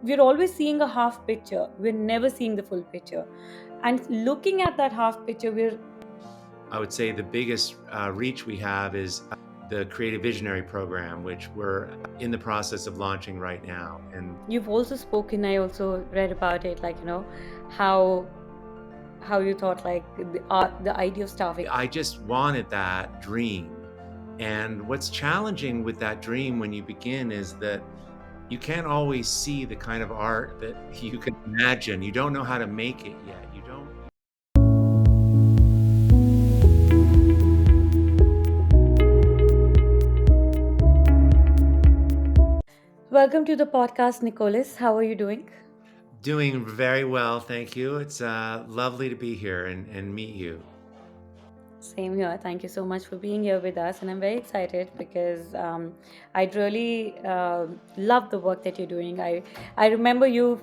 we're always seeing a half picture. We're never seeing the full picture. And looking at that half picture, we're I would say the biggest reach we have is the Creative Visionary Program, which we're in the process of launching right now. And you've also spoken, I also read about it, like, how you thought like the idea of starving. I just wanted that dream. And what's challenging with that dream when you begin is that you can't always see the kind of art that you can imagine. You don't know how to make it yet. You don't. Welcome to the podcast, Nicholas. How are you doing? Doing very well, thank you. It's lovely to be here and meet you. Same here. Thank you so much for being here with us, and I'm very excited because I'd really love the work that you're doing. I remember you,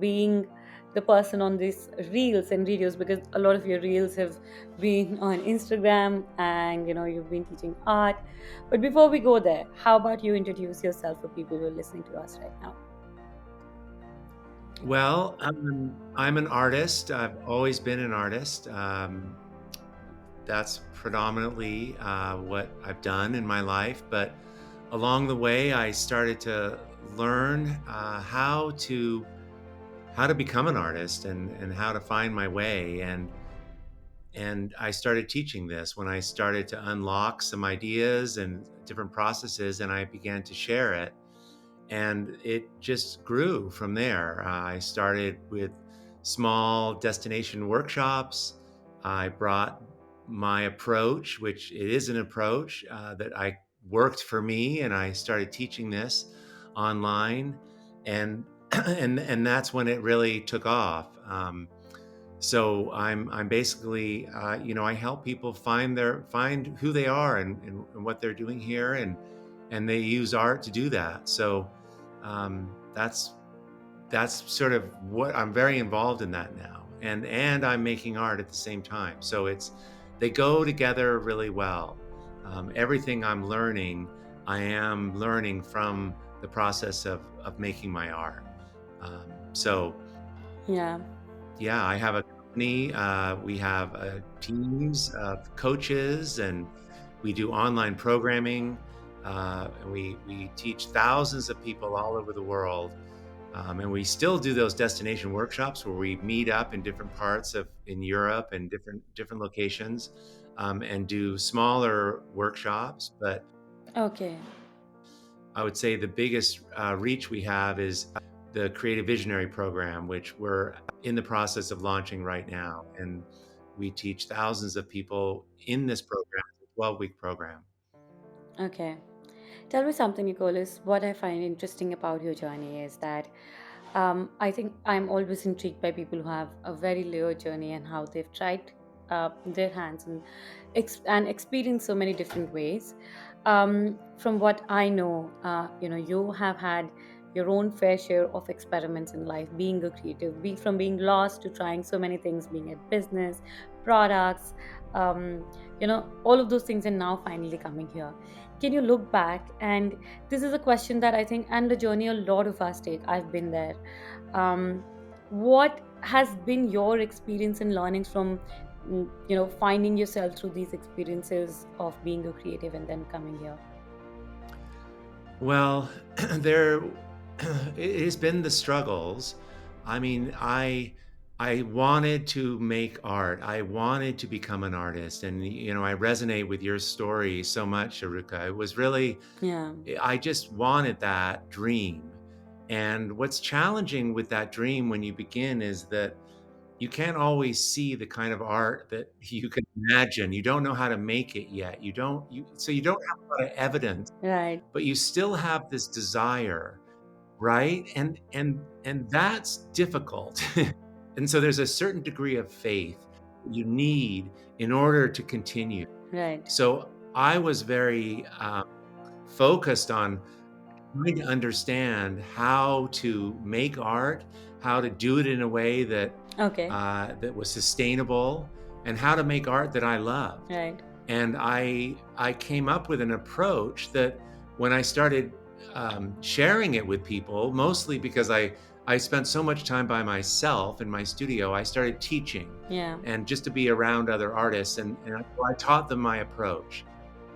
being the person on these reels and videos, because a lot of your reels have been on Instagram, and you've been teaching art. But before we go there, how about you introduce yourself for people who are listening to us right now? Well, I'm an artist. I've always been an artist. That's predominantly what I've done in my life. But along the way, I started to learn how to become an artist and how to find my way. And I started teaching this when I started to unlock some ideas and different processes, and I began to share it. And it just grew from there. I started with small destination workshops. I brought my approach, which it is an approach that I worked for me, and I started teaching this online, and and that's when it really took off. So I'm basically I help people find who they are and what they're doing here, and they use art to do that. So that's sort of what I'm very involved in that now, and I'm making art at the same time. So they go together really well. Everything I'm learning, I am learning from the process of making my art. So Yeah. yeah, I have a company. We have teams of coaches, and we do online programming. And we teach thousands of people all over the world. And we still do those destination workshops where we meet up in different parts of in Europe and different locations, and do smaller workshops. But Okay. I would say the biggest reach we have is the Creative Visionary Program, which we're in the process of launching right now. And we teach thousands of people in this program. It's a 12-week program. Okay. Tell me something, Nicholas. What I find interesting about your journey is that I think I'm always intrigued by people who have a very layered journey and how they've tried their hands and experienced so many different ways. From what I know, you have had your own fair share of experiments in life, being a creative, from being lost to trying so many things, being at business, products, all of those things, and now finally coming here. Can you look back? And this is a question that I think, and the journey a lot of us take. I've been there. um, what has been your experience and learnings from finding yourself through these experiences of being a creative and then coming here? Well, there it has been the struggles. I mean, I wanted to make art. I wanted to become an artist, and I resonate with your story so much, Aruka. It was really Yeah. I just wanted that dream. And what's challenging with that dream when you begin is that you can't always see the kind of art that you can imagine. You don't know how to make it yet. You don't have a lot of evidence, Right. but you still have this desire, right? And that's difficult. And so there's a certain degree of faith you need in order to continue. Right. So I was very focused on trying to understand how to make art, how to do it in a way Okay. that was sustainable, and how to make art that I loved. Right. And I came up with an approach that when I started sharing it with people, mostly because I spent so much time by myself in my studio. I started teaching, Yeah. and just to be around other artists, and I taught them my approach.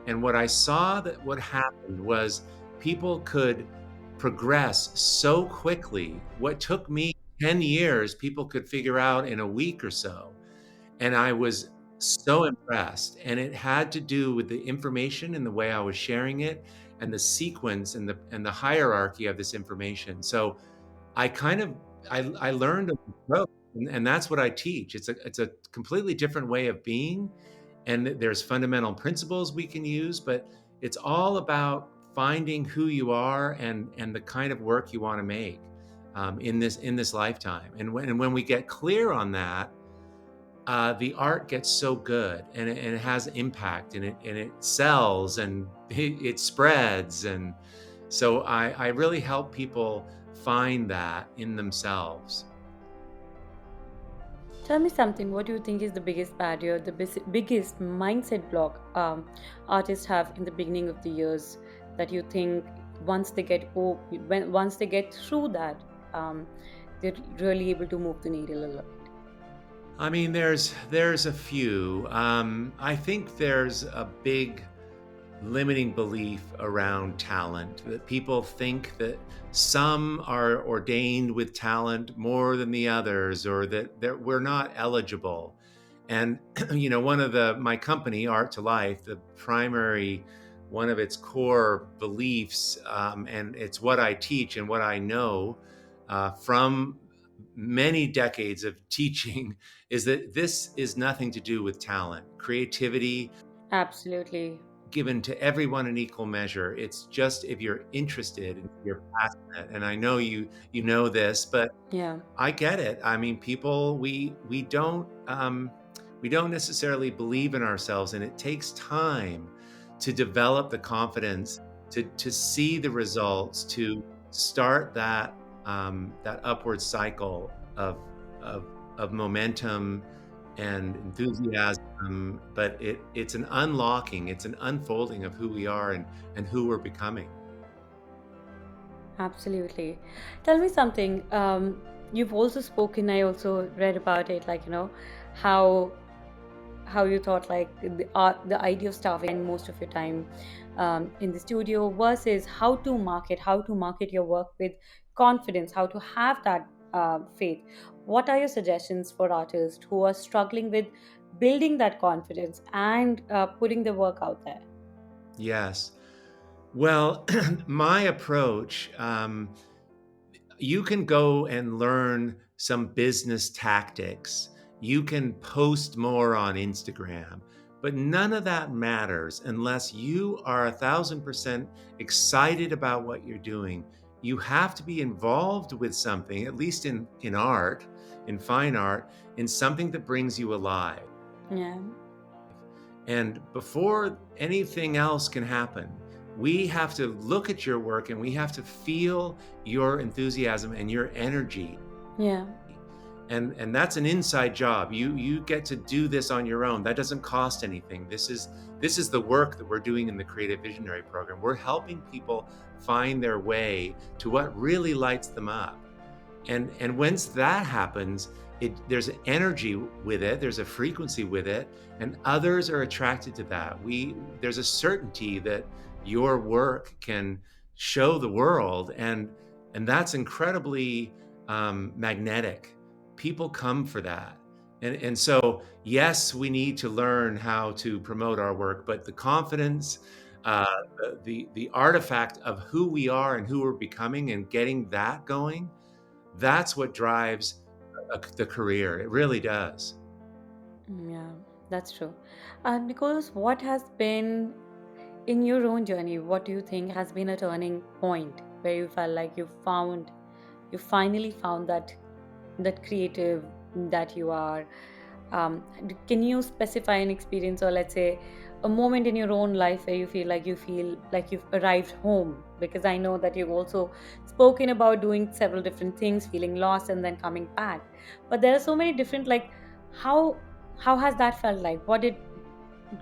And what I saw that what happened was people could progress so quickly. What took me 10 years, people could figure out in a week or so. And I was so impressed, and it had to do with the information and the way I was sharing it, and the sequence and the hierarchy of this information. So I kind of I learned a approach, and that's what I teach. It's a completely different way of being, and there's fundamental principles we can use, but it's all about finding who you are and the kind of work you want to make in this lifetime. And when we get clear on that, the art gets so good, and it has impact, and it sells, and it spreads. And so I really help people find that in themselves. Tell me something. What do you think is the biggest barrier, the biggest mindset block artists have in the beginning of the years that you think once they get once they get through that, they're really able to move the needle a lot? I mean, there's a few. I think there's a big limiting belief around talent, that people think that some are ordained with talent more than the others, or that we're not eligible. And one of the my company, Art2Life, the primary one of its core beliefs, and it's what I teach and what I know from many decades of teaching, is that this is nothing to do with talent. Creativity Absolutely. given to everyone in equal measure. It's just if you're interested and if you're passionate. And I know you know this, but Yeah. I get it. I mean, people we don't necessarily believe in ourselves, and it takes time to develop the confidence to see the results, to start that upward cycle of of momentum and enthusiasm. But it's an unlocking, it's an unfolding of who we are and who we're becoming. Absolutely. Tell me something. You've also spoken, I also read about it, like, how how you thought like the idea of starving most of your time in the studio versus how to market your work with confidence, how to have that faith. What are your suggestions for artists who are struggling with building that confidence and putting the work out there? Yes. Well, my approach, you can go and learn some business tactics. You can post more on Instagram, but none of that matters unless you are 1,000% excited about what you're doing. You have to be involved with something, at least in art, in fine art, in something that brings you alive. Yeah. And before anything else can happen, we have to look at your work and we have to feel your enthusiasm and your energy. Yeah. And that's an inside job. You get to do this on your own. That doesn't cost anything. This is the work that we're doing in the Creative Visionary program. We're helping people find their way to what really lights them up. And once that happens, there's an energy with it, there's a frequency with it, and others are attracted to that. There's a certainty that your work can show the world, and that's incredibly magnetic. People come for that. And so, yes, we need to learn how to promote our work, but the confidence, uh, the artifact of who we are and who we're becoming, and getting that going, that's what drives the career. It really does. Yeah, that's true. Nicholas, what has been in your own journey, what do you think has been a turning point where you felt like you finally found that creative that you are? Can you specify an experience, or let's say a moment in your own life where you feel like you've arrived home? Because I know that you've also spoken about doing several different things, feeling lost and then coming back. But there are so many different, like, how how has that felt like? What did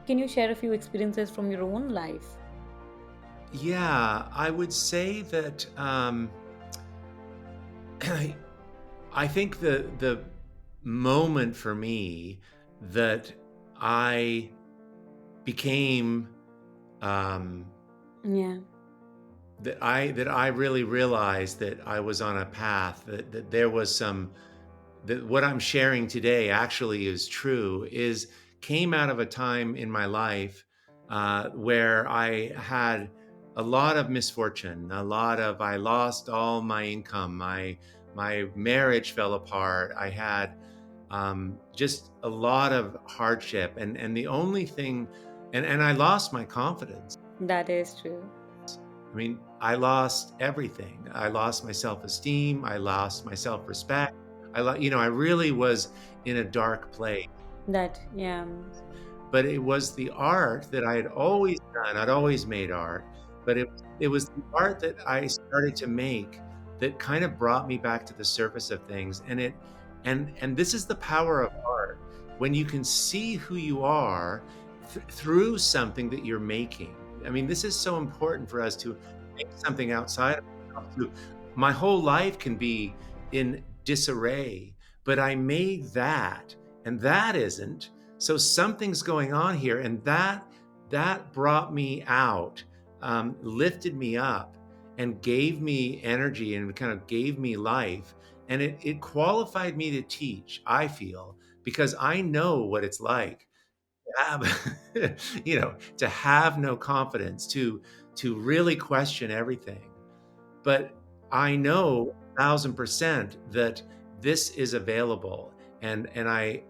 Can you share a few experiences from your own life? Yeah, I would say that I think the moment for me that I became um, Yeah. that I really realized that I was on a path, that there was some, that what I'm sharing today actually is true, is came out of a time in my life where I had a lot of misfortune, I lost all my income, my marriage fell apart. I had just a lot of hardship, and the only thing, and I lost my confidence. That is true. I mean, I lost everything. I lost my self-esteem. I lost my self-respect. I really was in a dark place. That, yeah. But it was the art that I had always done. I'd always made art, but it was the art that I started to make that kind of brought me back to the surface of things. And this is the power of art. When you can see who you are through something that you're making. I mean, this is so important for us to make something outside of ourselves. My whole life can be in disarray, but I made that, and that isn't. So something's going on here, and that brought me out, lifted me up, and gave me energy, and kind of gave me life. And it qualified me to teach, I feel, because I know what it's like to have, to have no confidence, to really question everything. But I know 1,000% that this is available, and I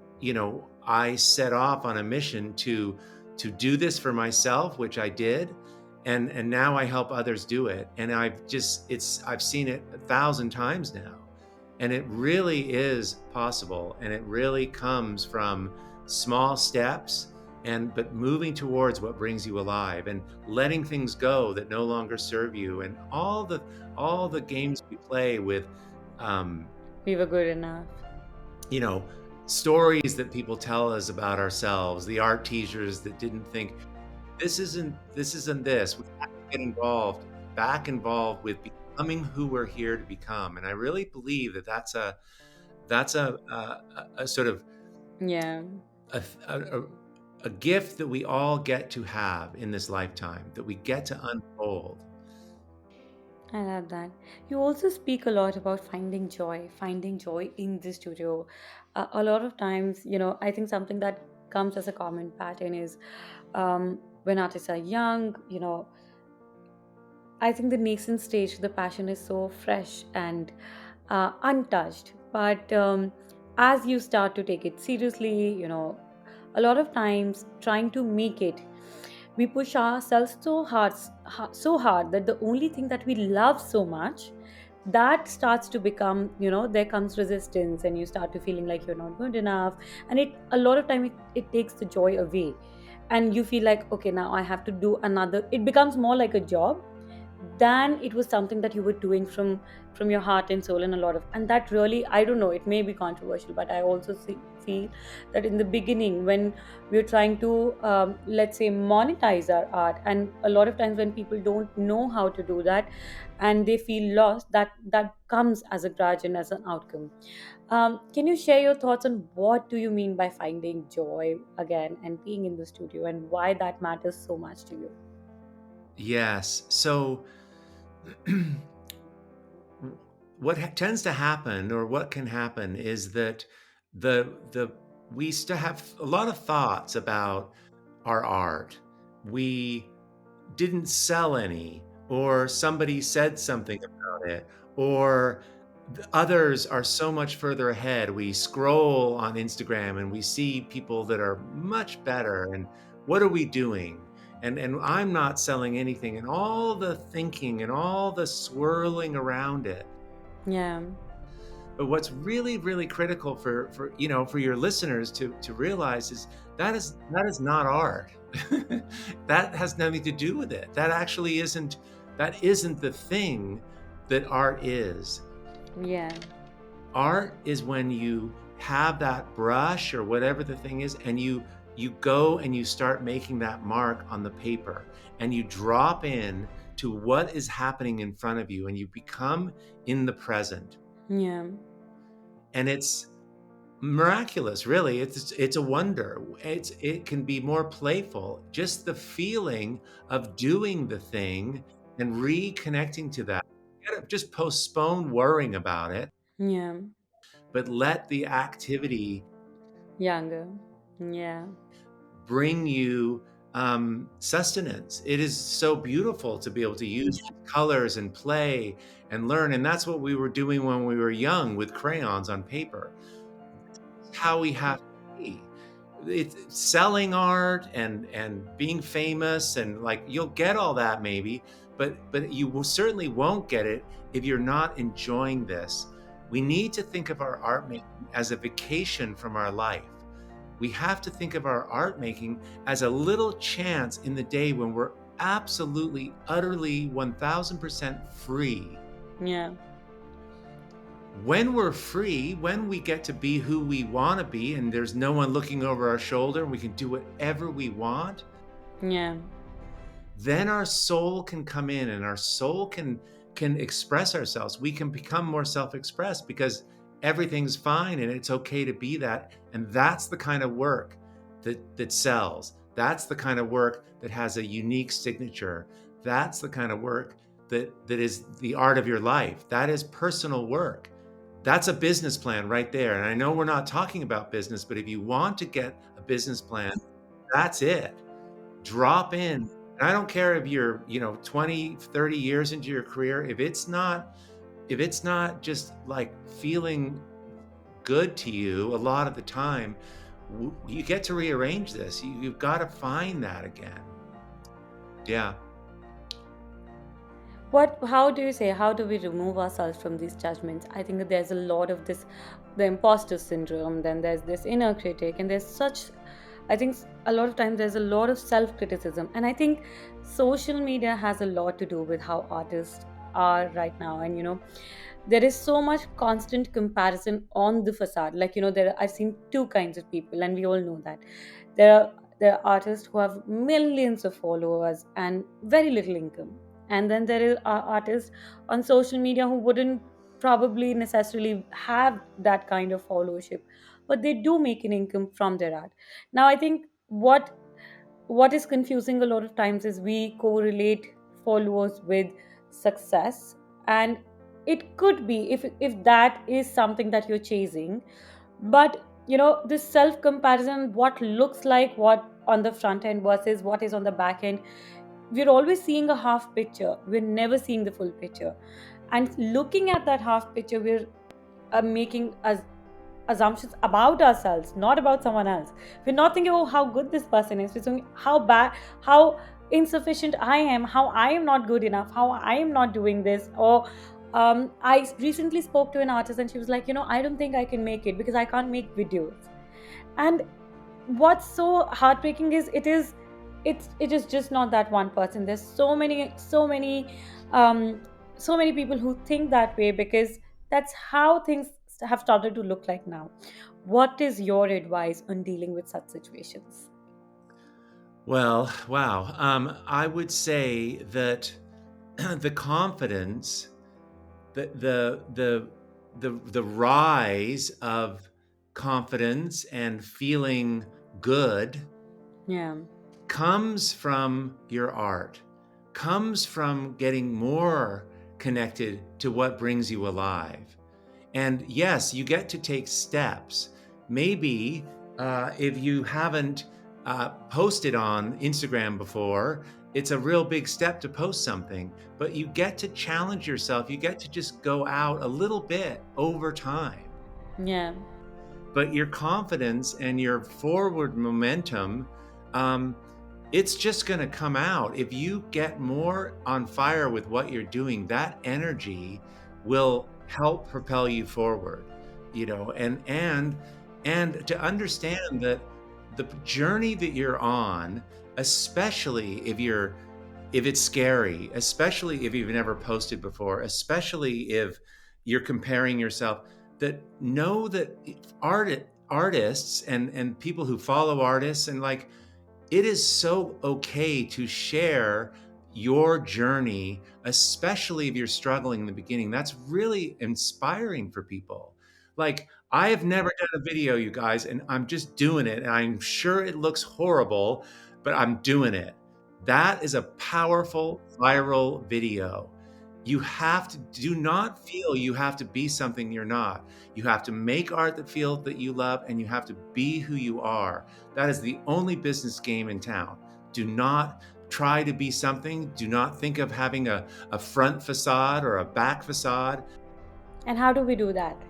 set off on a mission to do this for myself, which I did, and now I help others do it, and I've seen it 1,000 times now, and it really is possible, and it really comes from small steps, but moving towards what brings you alive, and letting things go that no longer serve you, and all the games we play with, um, We were good enough. you know, stories that people tell us about ourselves, the art teachers that didn't think this isn't this. We have to get involved, back involved with becoming who we're here to become. And I really believe that that's a sort of Yeah. a, a, a gift that we all get to have in this lifetime, that we get to unfold. I love that. You also speak a lot about finding joy in the studio. A lot of times, I think something that comes as a common pattern is when artists are young, I think the nascent stage, the passion is so fresh and untouched. But as you start to take it seriously, a lot of times trying to make it, we push ourselves so hard that the only thing that we love so much, that starts to become, there comes resistance, and you start to feeling like you're not good enough, and it a lot of time it takes the joy away, and you feel like, okay, now I have to do another. It becomes more like a job than it was something that you were doing from your heart and soul. And a lot of, and that really, I don't know, it may be controversial, but I also feel that in the beginning, when we're trying to let's say monetize our art, and a lot of times when people don't know how to do that and they feel lost, that comes as a grudge and as an outcome. Can you share your thoughts on what do you mean by finding joy again and being in the studio, and why that matters so much to you? Yes. So what tends to happen, or what can happen, is that the we still have a lot of thoughts about our art. We didn't sell any, or somebody said something about it, or others are so much further ahead. We scroll on Instagram and we see people that are much better, and what are we doing? And I'm not selling anything, and all the thinking and all the swirling around it. Yeah. But what's really, really critical for your listeners to realize is that is not art. That has nothing to do with it. That isn't the thing that art is. Yeah. Art is when you have that brush or whatever the thing is, and you go and you start making that mark on the paper, and you drop in to what is happening in front of you, and you become in the present. Yeah. And it's miraculous, really. It's a wonder. It can be more playful. Just the feeling of doing the thing and reconnecting to that. You gotta just postpone worrying about it, Yeah. but let the activity Younger. Yeah. bring you sustenance. It is so beautiful to be able to use colors and play and learn. And that's what we were doing when we were young with crayons on paper. How we have to be. It's selling art and being famous, and like you'll get all that maybe, but you will certainly won't get it if you're not enjoying this. We need to think of our art making as a vacation from our life. We have to think of our art making as a little chance in the day when we're absolutely, utterly 1000% free. Yeah. When we're free, when we get to be who we want to be, and there's no one looking over our shoulder, and we can do whatever we want, Yeah. then our soul can come in and our soul can express ourselves. We can become more self-expressed because everything's fine and it's okay to be that. And that's the kind of work that sells. That's the kind of work that has a unique signature. That's the kind of work that is the art of your life. That is personal work. That's a business plan right there. And I know we're not talking about business, but if you want to get a business plan, that's it. Drop in. And I don't care if you're, 20, 30 years into your career, if it's not just like feeling good to you a lot of the time, you get to rearrange this. You've got to find that again. Yeah. How do you say, how do we remove ourselves from these judgments? I think that there's a lot of this, the imposter syndrome, then there's this inner critic, and there's such, I think a lot of times there's a lot of self criticism. And I think social media has a lot to do with how artists are right now. And, there is so much constant comparison on the facade. Like, I've seen two kinds of people, and we all know that. There are artists who have millions of followers and very little income. And then are artists on social media who wouldn't probably necessarily have that kind of followership, but they do make an income from their art. Now, I think what is confusing a lot of times is we correlate followers with success. And it could be, if that is something that you're chasing, but this self comparison, what looks like what on the front end versus what is on the back end, we're always seeing a half picture, we're never seeing the full picture. And looking at that half picture, we're making assumptions about ourselves, not about someone else. We're not thinking, oh, how good this person is. We're thinking how bad, how insufficient I am, how I am not good enough, how I am not doing this. Or I recently spoke to an artist, and she was like, I don't think I can make it because I can't make videos. And what's so heartbreaking is it is just not that one person. There's um so many people who think that way, because that's how things have started to look like now. What is your advice on dealing with such situations? Well, wow. I would say that the confidence, the rise of confidence and feeling good Yeah. comes from your art, comes from getting more connected to what brings you alive. And yes, you get to take steps. Maybe if you haven't posted on Instagram before, it's a real big step to post something, but you get to challenge yourself. You get to just go out a little bit over time. Yeah. But your confidence and your forward momentum, um, it's just going to come out. If you get more on fire with what you're doing, that energy will help propel you forward, and to understand that the journey that you're on, especially if it's scary, especially if you've never posted before, especially if you're comparing yourself, that know that artists and people who follow artists, and like, it is so okay to share your journey, especially if you're struggling in the beginning. That's really inspiring for people. Like, I have never done a video, you guys, and I'm just doing it. And I'm sure it looks horrible, but I'm doing it. That is a powerful viral video. You have to do not feel you have to be something you're not. You have to make art that feel that you love, and you have to be who you are. That is the only business game in town. Do not try to be something. Do not think of having a front facade or a back facade. And how do we do that?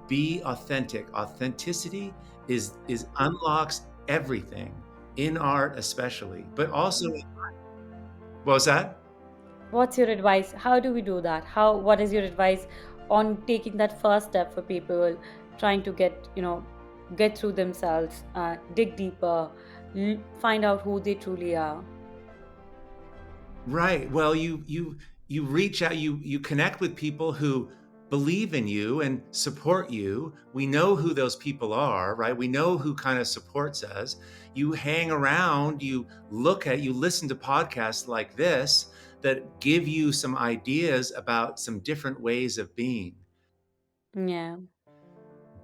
Be authentic. Authenticity is unlocks everything in art, especially, but also, what was that? What's your advice? How do we do that? What is your advice on taking that first step for people trying to get through themselves, dig deeper, find out who they truly are? Right. Well, you reach out, you connect with people who believe in you and support you. We know who those people are, right? We know who kind of supports us. You hang around, you listen to podcasts like this that give you some ideas about some different ways of being. Yeah,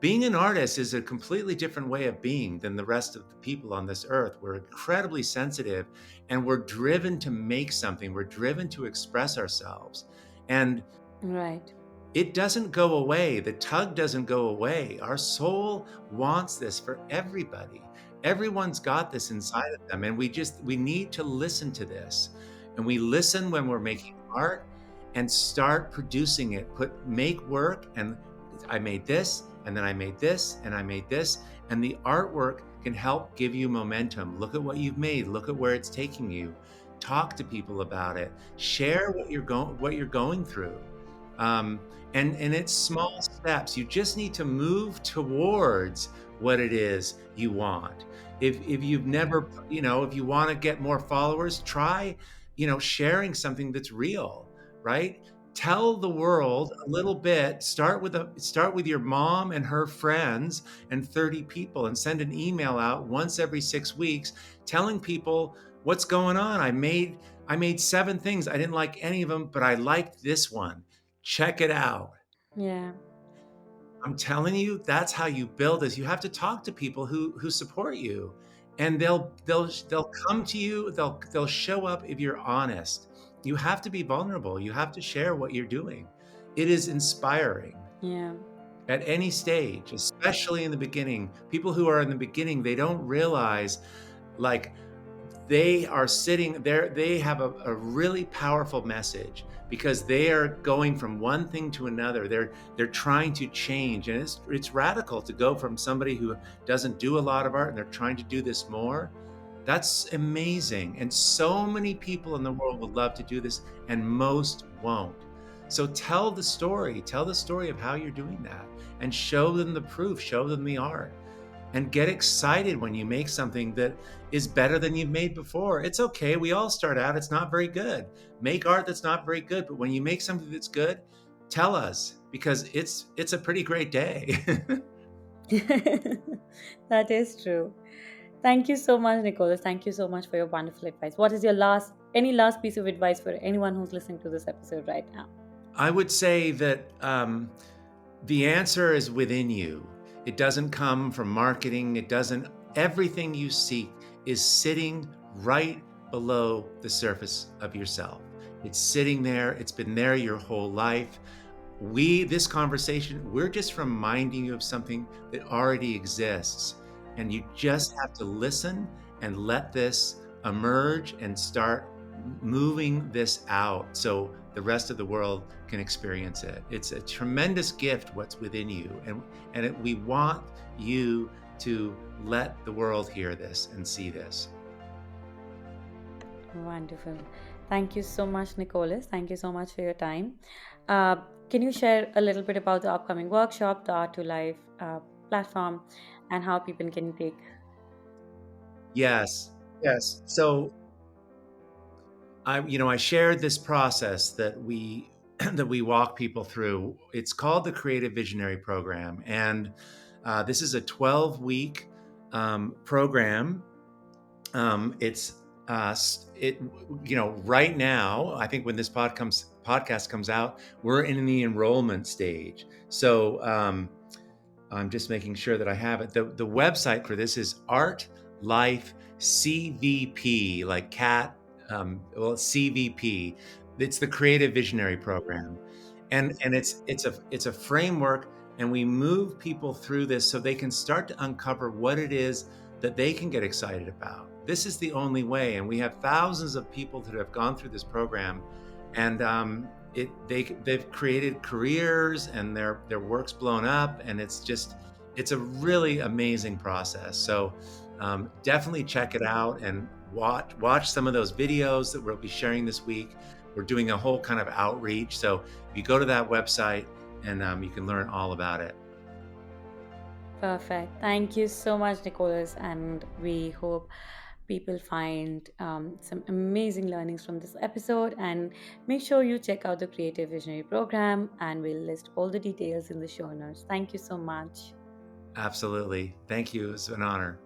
Being an artist is a completely different way of being than the rest of the people on this earth. We're incredibly sensitive, and we're driven to make something. We're driven to express ourselves. And right. it doesn't go away. The tug doesn't go away. Our soul wants this for everybody. Everyone's got this inside of them. And we need to listen to this. And we listen when we're making art and start producing it. Make work. And I made this, and then I made this, and I made this. And the artwork can help give you momentum. Look at what you've made. Look at where it's taking you. Talk to people about it. Share what you're going through. Um, and it's small steps. You just need to move towards what it is you want. If you've never, if you want to get more followers, try, sharing something that's real, right? Tell the world a little bit. Start with your mom and her friends and 30 people, and send an email out once every 6 weeks telling people what's going on. I made 7 things. I didn't like any of them, but I liked this one. Check it out. Yeah, I'm telling you, that's how you build this. You have to talk to people who support you, and they'll come to you. They'll show up if you're honest. You have to be vulnerable. You have to share what you're doing. It is inspiring yeah, at any stage, especially in the beginning. People who are in the beginning, they don't realize, like, they are sitting there, they have a really powerful message because they are going from one thing to another. They're trying to change, and it's radical to go from somebody who doesn't do a lot of art and they're trying to do this more. That's amazing, and so many people in the world would love to do this, and most won't. So tell the story of how you're doing that, and show them the proof, show them the art, and get excited when you make something that is better than you've made before. It's okay. We all start out, it's not very good. Make art that's not very good, but when you make something that's good, tell us, because it's a pretty great day. that is true. Thank you so much, Nicholas. Thank you so much for your wonderful advice. What is your any last piece of advice for anyone who's listening to this episode right now? I would say that the answer is within you. It doesn't come from marketing. It doesn't, everything you seek is sitting right below the surface of yourself. It's sitting there. It's been there your whole life. This conversation, we're just reminding you of something that already exists. And you just have to listen and let this emerge and start moving this out so the rest of the world can experience it. It's a tremendous gift what's within you, and we want you to let the world hear this and see this. Wonderful. Thank you so much, Nicholas. Thank you so much for your time. Uh, can you share a little bit about the upcoming workshop, the Art2Life platform, and how people can take? Yes, yes. So I shared this process that we that we walk people through. It's called the Creative Visionary Program, and this is a 12-week program. It's It, right now, I think when this podcast comes out, we're in the enrollment stage. So I'm just making sure that I have it. The website for this is Art Life CVP, like cat. Well, it's CVP. It's the Creative Visionary Program, and it's a framework, and we move people through this so they can start to uncover what it is that they can get excited about. This is the only way, and we have thousands of people that have gone through this program, and they've created careers, and their work's blown up, and it's a really amazing process. So definitely check it out and watch some of those videos that we'll be sharing this week. We're doing a whole kind of outreach, so if you go to that website, and you can learn all about it. Perfect. Thank you so much, Nicholas. And we hope people find some amazing learnings from this episode. And make sure you check out the Creative Visionary program, and we'll list all the details in the show notes. Thank you so much. Absolutely, thank you. It's an honor.